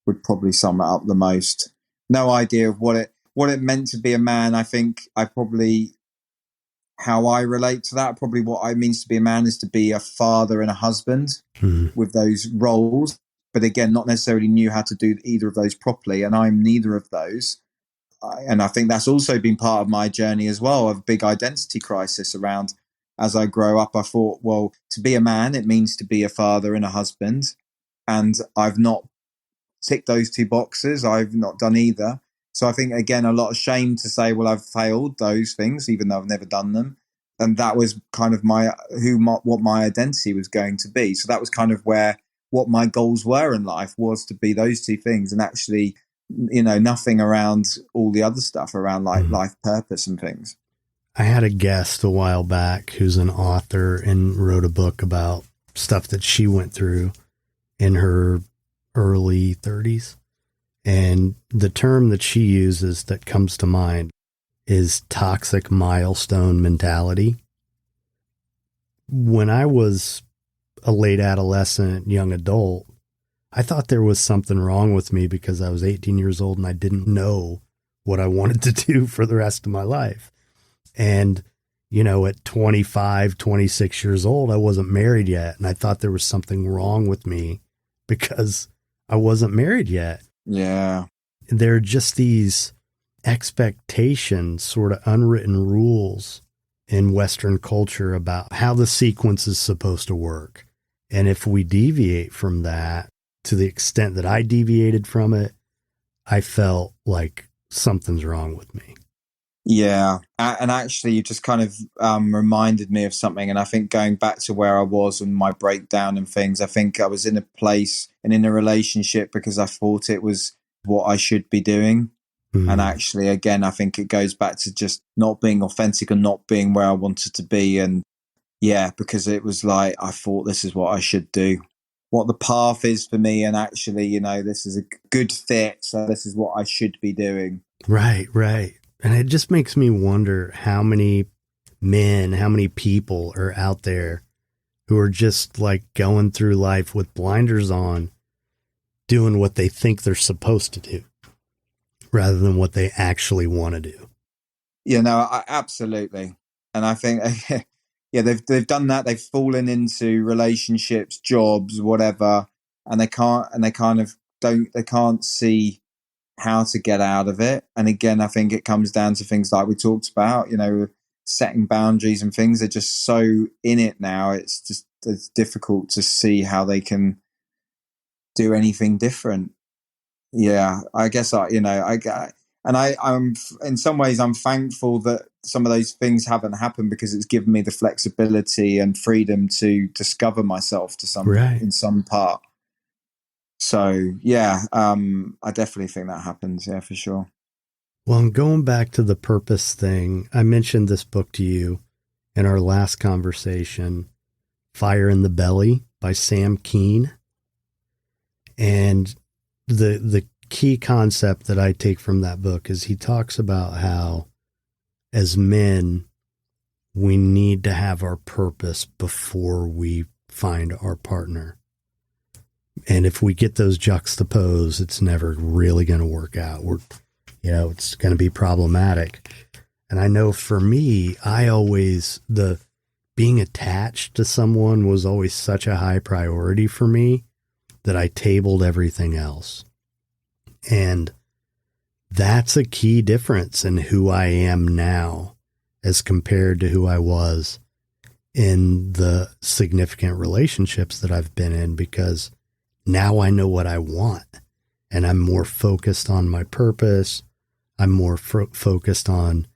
C: would probably sum it up the most. No idea of what it meant to be a man. I think how I relate to that, probably what it means to be a man is to be a father and a husband with those roles. But again, not necessarily knew how to do either of those properly. And I'm neither of those. And I think that's also been part of my journey as well, of a big identity crisis around, as I grow up, I thought, well, to be a man, it means to be a father and a husband. And I've not ticked those two boxes. I've not done either. So I think, again, a lot of shame to say, well, I've failed those things, even though I've never done them. And that was kind of what my identity was going to be. So that was kind of what my goals were in life, was to be those two things, and actually, nothing around all the other stuff around life purpose and things.
A: I had a guest a while back who's an author and wrote a book about stuff that she went through in her early 30s. And the term that she uses that comes to mind is toxic milestone mentality. when I was a late adolescent, young adult, I thought there was something wrong with me because I was 18 years old and I didn't know what I wanted to do for the rest of my life. And, you know, at 25, 26 years old, I wasn't married yet. And I thought there was something wrong with me because I wasn't married yet.
C: Yeah.
A: There are just these expectations, sort of unwritten rules in Western culture about how the sequence is supposed to work. And if we deviate from that, to the extent that I deviated from it, I felt like something's wrong with me.
C: Yeah. And actually, you just kind of reminded me of something. And I think going back to where I was and my breakdown and things, I think I was in a place and in a relationship because I thought it was what I should be doing. And actually, again, I think it goes back to just not being authentic and not being where I wanted to be. And yeah, because it was like, I thought this is what I should do, what the path is for me. And actually, you know, this is a good fit. So this is what I should be doing.
A: Right, right. And it just makes me wonder how many men, how many people are out there who are just like going through life with blinders on, doing what they think they're supposed to do rather than what they actually want to do.
C: You know, absolutely. And I think, yeah, they've done that. They've fallen into relationships, jobs, whatever, and they can't see how to get out of it. And again, I think it comes down to things like we talked about, you know, setting boundaries and things. They're just so in it now. It's difficult to see how they can do anything different. Yeah, I guess I'm in some ways I'm thankful that some of those things haven't happened because it's given me the flexibility and freedom to discover myself in some part. So yeah, I definitely think that happens. Yeah, for sure.
A: Well, and going back to the purpose thing, I mentioned this book to you in our last conversation, Fire in the Belly by Sam Keane. And the key concept that I take from that book is he talks about how as men, we need to have our purpose before we find our partner. And if we get those juxtaposed, it's never really going to work out. It's going to be problematic. And I know for me, being attached to someone was always such a high priority for me that I tabled everything else. And that's a key difference in who I am now as compared to who I was in the significant relationships that I've been in, because now I know what I want and I'm more focused on my purpose. I'm more focused on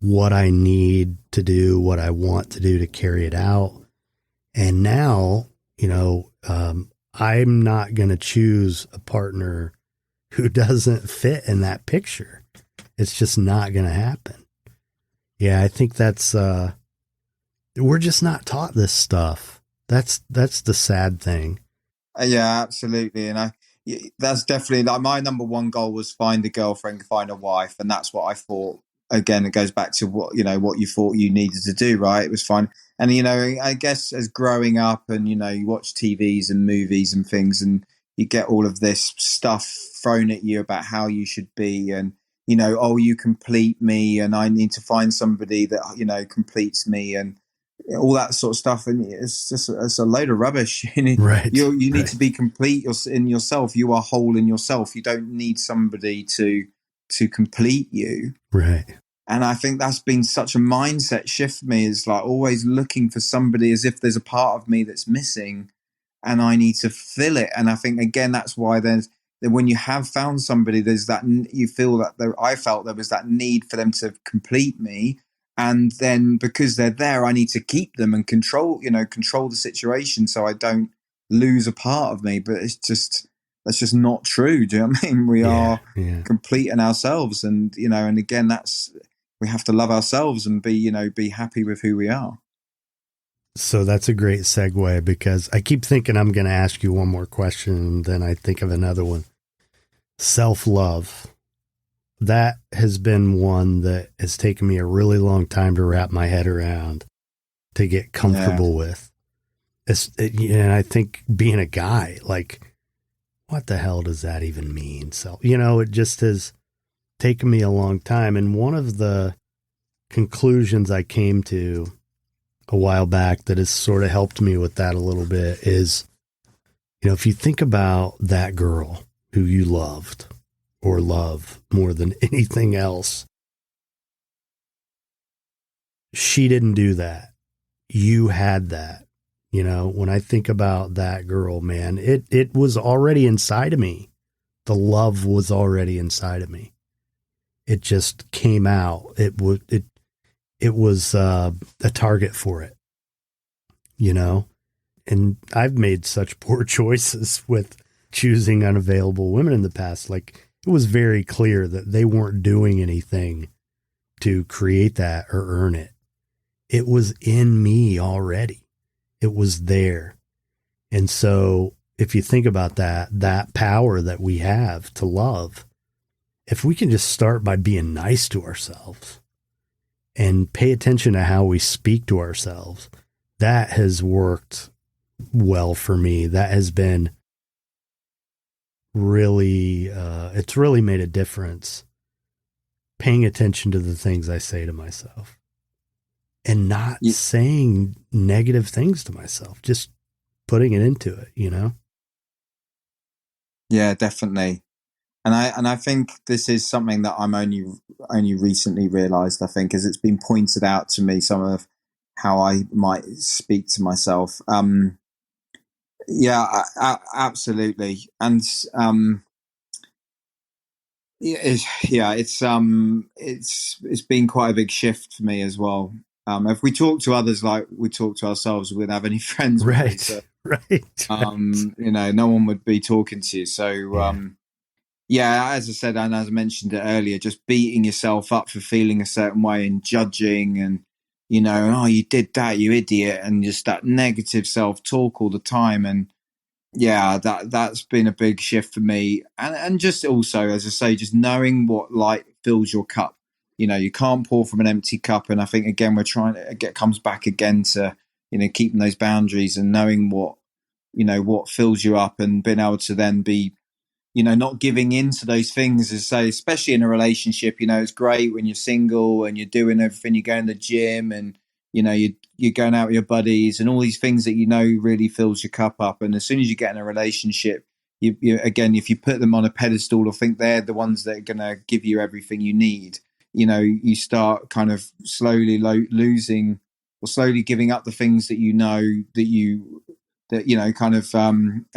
A: what I need to do, what I want to do to carry it out. And now, I'm not going to choose a partner who doesn't fit in that picture. It's just not going to happen. Yeah, I think that's, we're just not taught this stuff. That's the sad thing.
C: Yeah, absolutely. And that's definitely like my number one goal was find a girlfriend, find a wife. And that's what I thought. Again, it goes back to what you thought you needed to do, right? It was fine. And, I guess as growing up and, you watch TVs and movies and things and you get all of this stuff thrown at you about how you should be and, you complete me and I need to find somebody that, completes me and all that sort of stuff. And it's a load of rubbish.
A: Right.
C: You need to be complete in yourself. You are whole in yourself. You don't need somebody to complete you.
A: Right.
C: And I think that's been such a mindset shift for me, is like always looking for somebody as if there's a part of me that's missing and I need to fill it. And I think, again, that's why when you have found somebody, there's that, you feel that I felt there was that need for them to complete me. And then because they're there, I need to keep them and control the situation so I don't lose a part of me. But that's just not true. Do you know what I mean? We are complete in ourselves. And, and again, we have to love ourselves and be happy with who we are.
A: So that's a great segue, because I keep thinking I'm going to ask you one more question and then I think of another one. Self-love. That has been one that has taken me a really long time to wrap my head around. to get comfortable with. And I think being a guy, like, what the hell does that even mean? So, it just has taken me a long time. And one of the conclusions I came to a while back that has sort of helped me with that a little bit is, if you think about that girl who you loved or love more than anything else, she didn't do that. You had that. When I think about that girl, man, it was already inside of me. The love was already inside of me. It just came out. It was a target for it, and I've made such poor choices with choosing unavailable women in the past. Like, it was very clear that they weren't doing anything to create that or earn it. It was in me already. It was there. And so if you think about that power that we have to love, if we can just start by being nice to ourselves and pay attention to how we speak to ourselves, that has worked well for me. That has been really, it's really made a difference, paying attention to the things I say to myself. And not saying negative things to myself, just putting it into it,
C: Yeah, definitely. And I think this is something that I'm only recently realized, I think, as it's been pointed out to me, some of how I might speak to myself. Absolutely. And it's been quite a big shift for me as well. If we talk to others like we talk to ourselves, we wouldn't have any friends.
A: Right.
C: So,
A: right.
C: No one would be talking to you. So, as I said, and as I mentioned it earlier, just beating yourself up for feeling a certain way and judging and, oh, you did that, you idiot. And just that negative self-talk all the time. And that's been a big shift for me. And just also, as I say, just knowing what light fills your cup. You can't pour from an empty cup. And I think, again, we're trying to comes back again to, keeping those boundaries and knowing what fills you up and being able to then be, not giving in to those things, as I say, especially in a relationship. It's great when you're single and you're doing everything, you're going to the gym and, you're going out with your buddies and all these things that, really fills your cup up. And as soon as you get in a relationship, you again, if you put them on a pedestal or think they're the ones that are going to give you everything you need, you start kind of slowly losing or slowly giving up the things that kind of,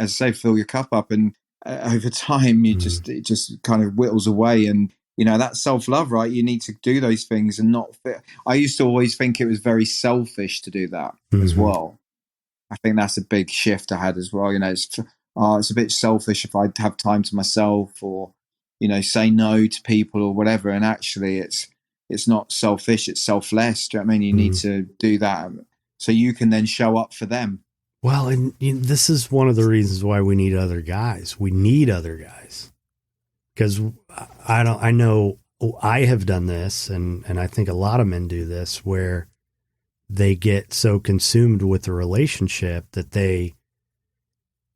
C: as I say, fill your cup up. And over time, it just kind of whittles away. And, that's self-love, right? You need to do those things and not fit. I used to always think it was very selfish to do that as well. I think that's a big shift I had as well. It's a bit selfish if I have time to myself or, say no to people or whatever. And actually it's not selfish, it's selfless. Do you know what I mean? You need to do that so you can then show up for them.
A: Well, and this is one of the reasons why we need other guys. We need other guys because I know I have done this and I think a lot of men do this where they get so consumed with the relationship that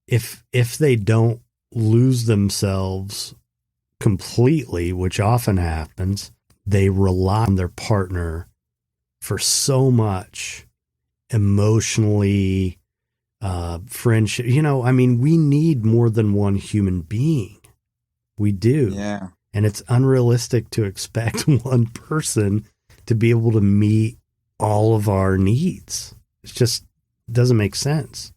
A: if they don't lose themselves completely, which often happens, they rely on their partner for so much emotionally, friendship. We need more than one human being. We do.
C: Yeah.
A: And it's unrealistic to expect one person to be able to meet all of our needs. It just doesn't make sense.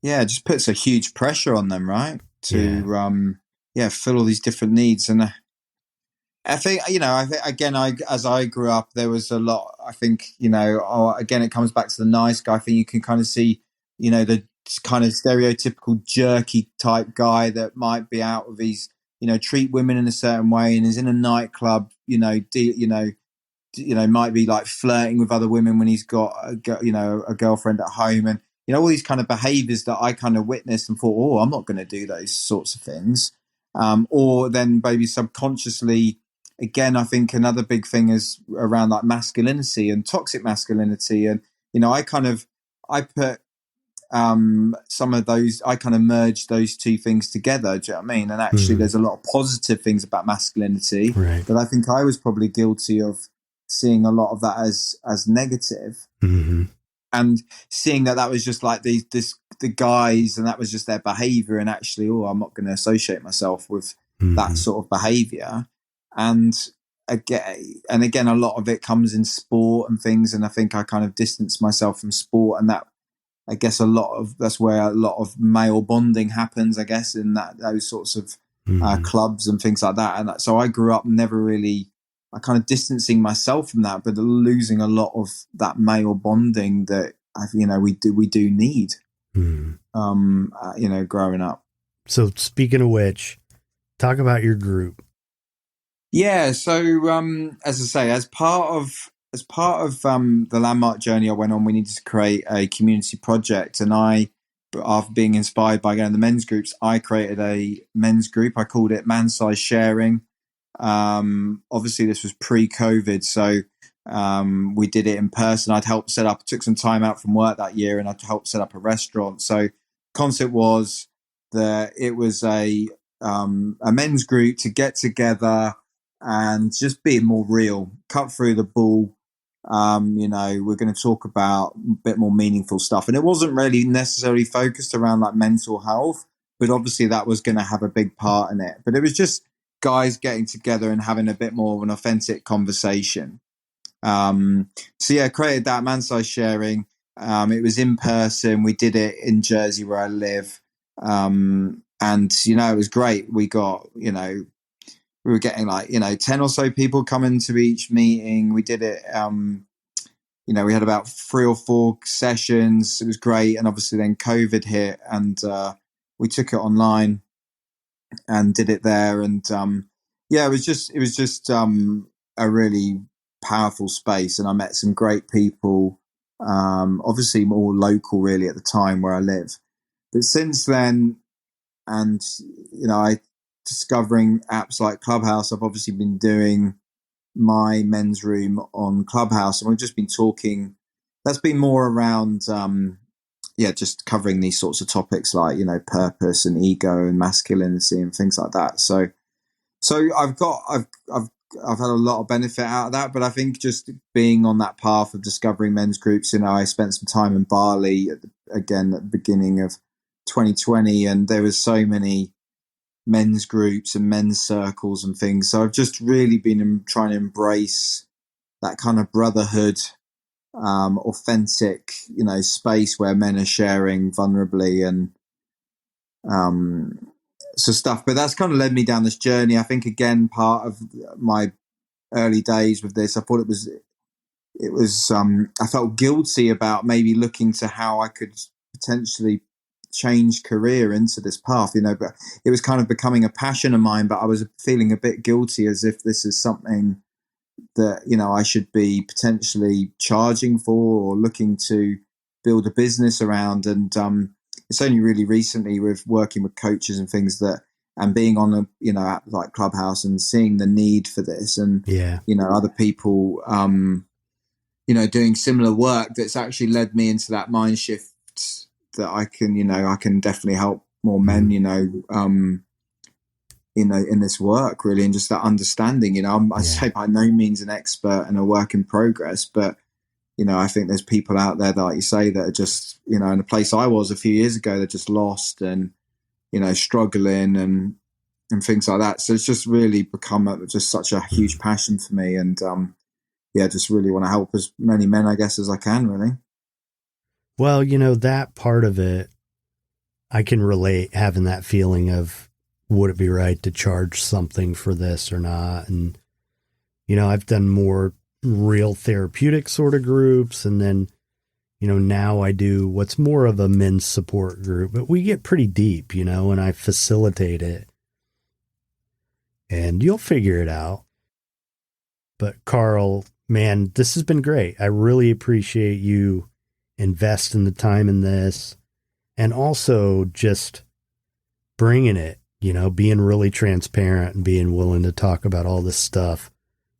C: Yeah, it just puts a huge pressure on them, right? To fill all these different needs. And I think, as I grew up, there was a lot, I think, again, it comes back to the nice guy thing. You can kind of see, the kind of stereotypical jerky type guy that might be out with these, treat women in a certain way and is in a nightclub, might be like flirting with other women when he's got a girlfriend at home, and all these kind of behaviors that I kind of witnessed and thought, oh, I'm not going to do those sorts of things. Or then maybe subconsciously, again, I think another big thing is around like masculinity and toxic masculinity. And, I put some of those, I kind of merged those two things together. Do you know what I mean? And actually, there's a lot of positive things about masculinity,
A: right.
C: but I think I was probably guilty of seeing a lot of that as negative.
A: Mm-hmm.
C: And seeing that was just like the guys, and that was just their behavior. And actually, I'm not going to associate myself with that sort of behavior. And again, a lot of it comes in sport and things. And I think I kind of distanced myself from sport, and that, I guess, that's where a lot of male bonding happens, I guess, in those sorts of clubs and things like that. And so I grew up never really, I kind of distancing myself from that, but losing a lot of that male bonding that we do need. Growing up.
A: So speaking of which, talk about your group.
C: Yeah. So as I say, as part of the landmark journey I went on, we needed to create a community project, and after being inspired by going to the men's groups, I created a men's group. I called it Man Size Sharing. Obviously this was pre-COVID, so we did it in person. Took some time out from work that year, and I'd helped set up a restaurant. So concept was that it was a men's group to get together and just be more real, cut through the bull. We're going to talk about a bit more meaningful stuff, and it wasn't really necessarily focused around like mental health, but obviously that was going to have a big part in it. But it was just guys getting together and having a bit more of an authentic conversation. Created that Man Size Sharing. It was in person. We did it in Jersey where I live. And it was great. We got, we were getting 10 or so people coming to each meeting. We did it, we had about 3 or 4 sessions. It was great. And obviously then COVID hit, and we took it online and did it there. And it was just a really powerful space, and I met some great people, obviously more local really at the time where I live. But since then, and discovering apps like Clubhouse, I've obviously been doing my men's room on Clubhouse, and we've just been talking. That's been more around just covering these sorts of topics like purpose and ego and masculinity and things like that. So I've had a lot of benefit out of that, but I think just being on that path of discovering men's groups, I spent some time in Bali at the beginning of 2020, and there was so many men's groups and men's circles and things. So I've just really been trying to embrace that kind of brotherhood, authentic, space where men are sharing vulnerably and stuff. But that's kind of led me down this journey. I think, again, part of my early days with this, I thought it was I felt guilty about maybe looking to how I could potentially change career into this path, but it was kind of becoming a passion of mine, but I was feeling a bit guilty, as if this is something that, I should be potentially charging for or looking to build a business around. And it's only really recently with working with coaches and things and being on a, app like Clubhouse and seeing the need for this, and, other people, doing similar work, that's actually led me into that mind shift that I can definitely help more men, in this work really, and just that understanding, I say by no means an expert and a work in progress, but, I think there's people out there that, like you say, that are just, in a place I was a few years ago, they're just lost and, struggling and things like that. So it's just really become just such a huge passion for me. And, just really want to help as many men, I guess, as I can, really.
A: Well, that part of it, I can relate, having that feeling of, would it be right to charge something for this or not? And, I've done more real therapeutic sort of groups. And then, now I do what's more of a men's support group, but we get pretty deep, and I facilitate it. And you'll figure it out. But Carl, man, this has been great. I really appreciate you investing the time in this, and also just bringing it, being really transparent and being willing to talk about all this stuff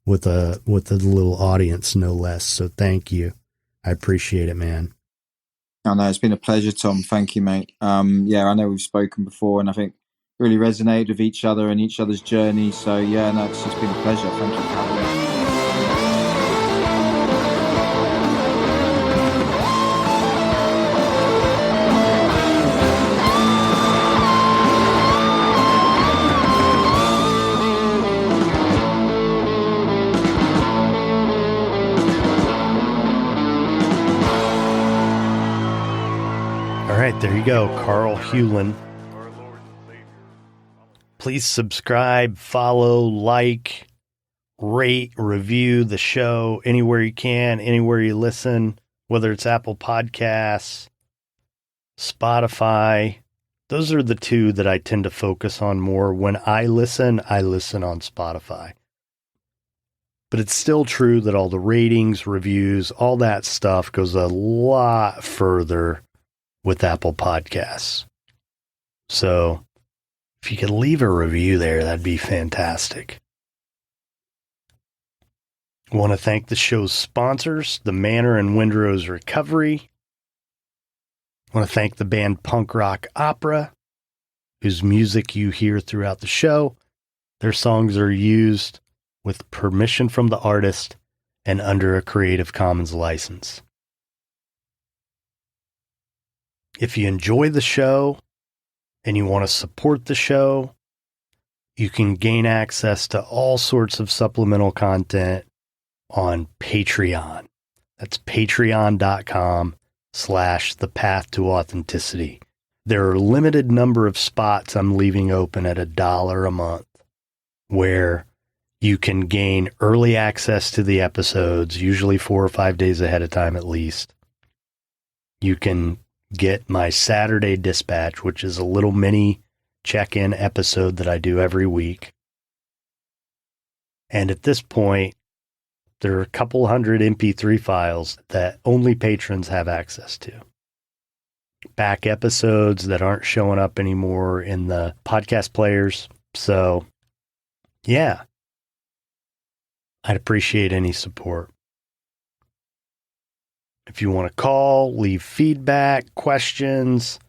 A: with a little audience, no less. So thank you. I appreciate it, man.
C: I know, it's been a pleasure, Tom. Thank you, mate. Yeah, I know we've spoken before, and I think really resonated with each other and each other's journey. So yeah, no, it's just been a pleasure. Thank you for having me.
A: All right, there you go, Carl Huelin. Please subscribe, follow, like, rate, review the show anywhere you can, anywhere you listen, whether it's Apple Podcasts, Spotify. Those are the two that I tend to focus on more. When I listen on Spotify. But it's still true that all the ratings, reviews, all that stuff goes a lot further with Apple Podcasts. So if you could leave a review there, that'd be fantastic. I want to thank the show's sponsors, the Manor and Windrose Recovery. I want to thank the band Punk Rock Opera, whose music you hear throughout the show. Their songs are used with permission from the artist and under a Creative Commons license. If you enjoy the show and you want to support the show, you can gain access to all sorts of supplemental content on Patreon. That's patreon.com/thepath-to-authenticity. There are a limited number of spots I'm leaving open at $1 a month where you can gain early access to the episodes, usually 4 or 5 days ahead of time at least. You can get my Saturday Dispatch, which is a little mini check-in episode that I do every week. And at this point, there are a couple hundred MP3 files that only patrons have access to. Back episodes that aren't showing up anymore in the podcast players. So, yeah, I'd appreciate any support. If you want to call, leave feedback, questions,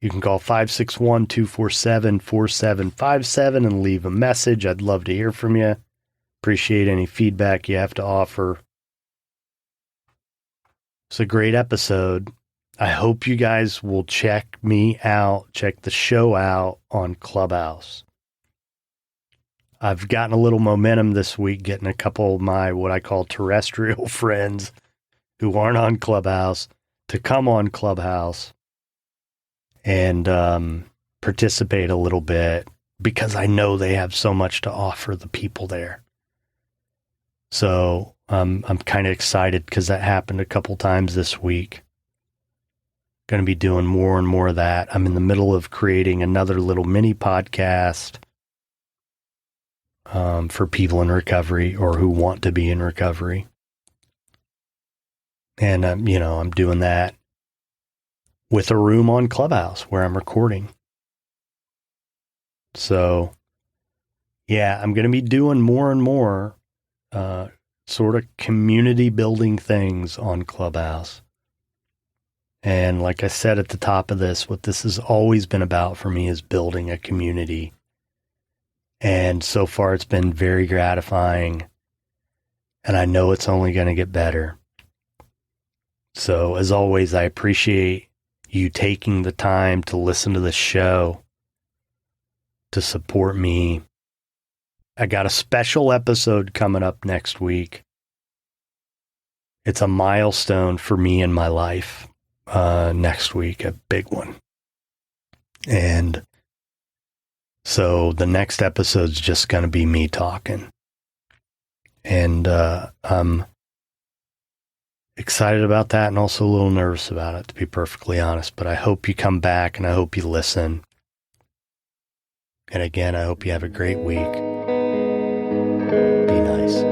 A: you can call 561-247-4757 and leave a message. I'd love to hear from you. Appreciate any feedback you have to offer. It's a great episode. I hope you guys will check me out, check the show out on Clubhouse. I've gotten a little momentum this week, getting a couple of my, what I call terrestrial friends who aren't on Clubhouse to come on Clubhouse and participate a little bit because I know they have so much to offer the people there. So I'm kind of excited because that happened a couple times this week. Going to be doing more and more of that. I'm in the middle of creating another little mini podcast for people in recovery or who want to be in recovery. And, I'm doing that with a room on Clubhouse where I'm recording. So, yeah, I'm going to be doing more and more sort of community building things on Clubhouse. And like I said at the top of this, what this has always been about for me is building a community. And so far it's been very gratifying. And I know it's only going to get better. So as always, I appreciate you taking the time to listen to this show, to support me. I got a special episode coming up next week. It's a milestone for me in my life next week, a big one. And so the next episode's just going to be me talking. And I'm excited about that and also a little nervous about it, to be perfectly honest. But I hope you come back and I hope you listen. And again, I hope you have a great week. Be nice.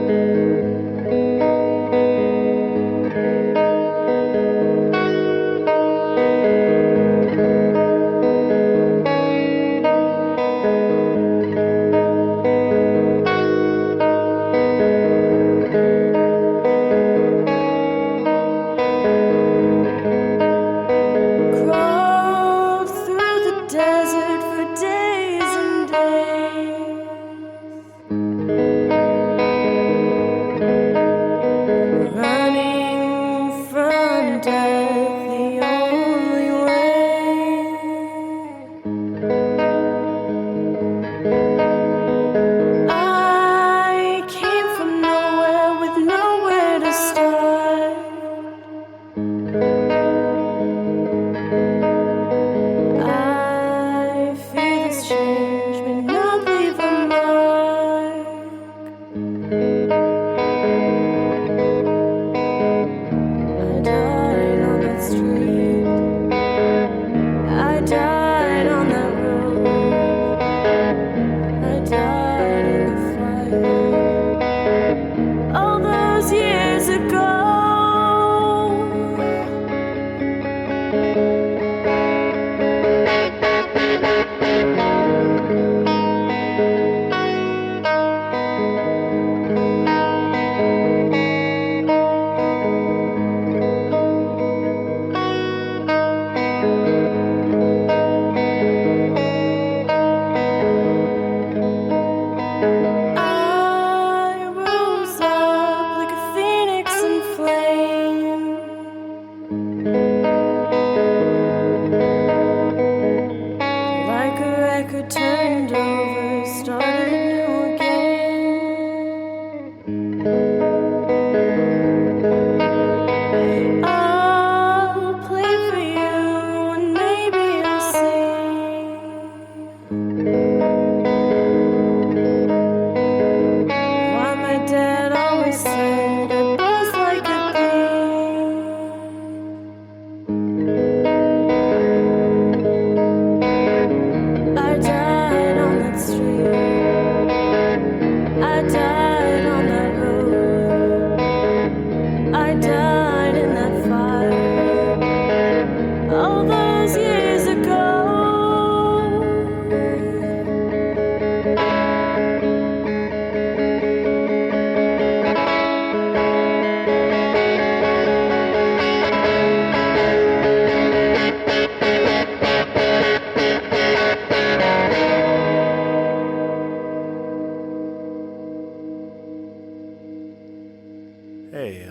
D: Hey,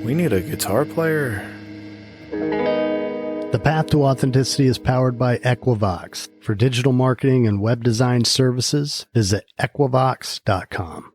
D: we need a guitar player.
A: The Path to Authenticity is powered by Equivox. For digital marketing and web design services, visit equivox.com.